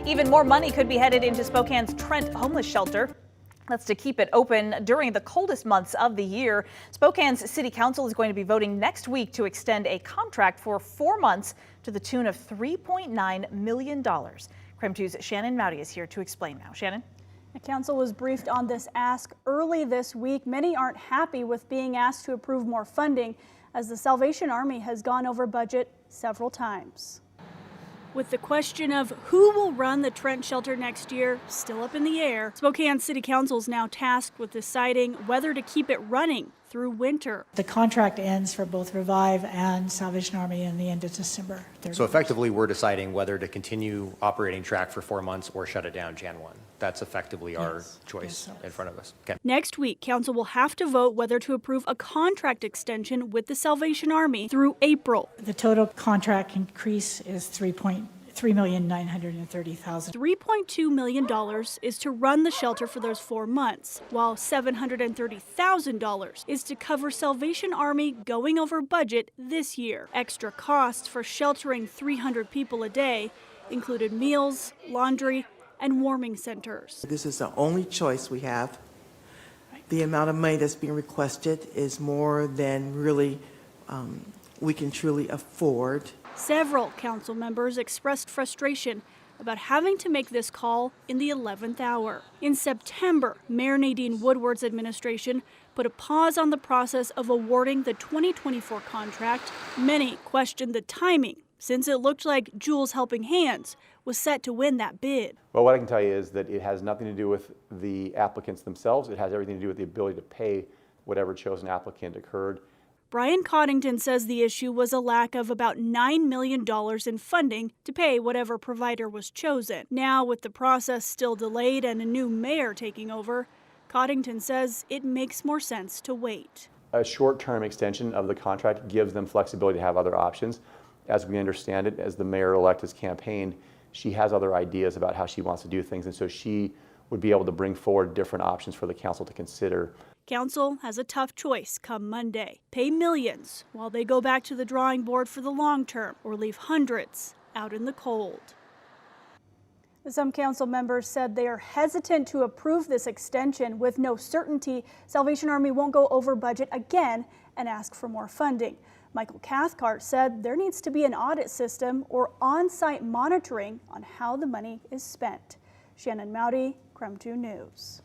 Even more money could be headed into Spokane's Trent homeless shelter. That's to keep it open during the coldest months of the year. Spokane's City Council is going to be voting next week to extend a contract for 4 months to the tune of $3.9 million. KREM 2's Shannon Mowdy is here to explain now. Shannon? The council was briefed on this ask early this week. Many aren't happy with being asked to approve more funding, as the Salvation Army has gone over budget several times. With the question of who will run the Trent shelter next year still up in the air, Spokane City Council is now tasked with deciding whether to keep it running through winter. The contract ends for both Revive and Salvation Army in the end of December. So effectively, we're deciding whether to continue operating track for 4 months or shut it down Jan 1. That's effectively our choice in front of us. Okay. Next week, council will have to vote whether to approve a contract extension with the Salvation Army through April. The total contract increase is $3,930,000. $3.2 million is to run the shelter for those 4 months, while $730,000 is to cover Salvation Army going over budget this year. Extra costs for sheltering 300 people a day included meals, laundry, and warming centers. This is the only choice we have. The amount of money that's being requested is more than really we can truly afford. Several council members expressed frustration about having to make this call in the 11th hour. In September, Mayor Nadine Woodward's administration put a pause on the process of awarding the 2024 contract. Many questioned the timing, since it looked like Jules Helping Hands was set to win that bid. Well, what I can tell you is that it has nothing to do with the applicants themselves. It has everything to do with the ability to pay whatever chosen applicant occurred. Brian Coddington says the issue was a lack of about $9 million in funding to pay whatever provider was chosen. Now, with the process still delayed and a new mayor taking over, Coddington says it makes more sense to wait. A short-term extension of the contract gives them flexibility to have other options. As we understand it, as the mayor-elect has campaigned, she has other ideas about how she wants to do things, and so she would be able to bring forward different options for the council to consider. Council has a tough choice come Monday. Pay millions while they go back to the drawing board for the long term, or leave hundreds out in the cold. Some council members said they are hesitant to approve this extension with no certainty Salvation Army won't go over budget again and ask for more funding. Michael Cathcart said there needs to be an audit system or on-site monitoring on how the money is spent. Shannon Mowdy, KREM 2 News.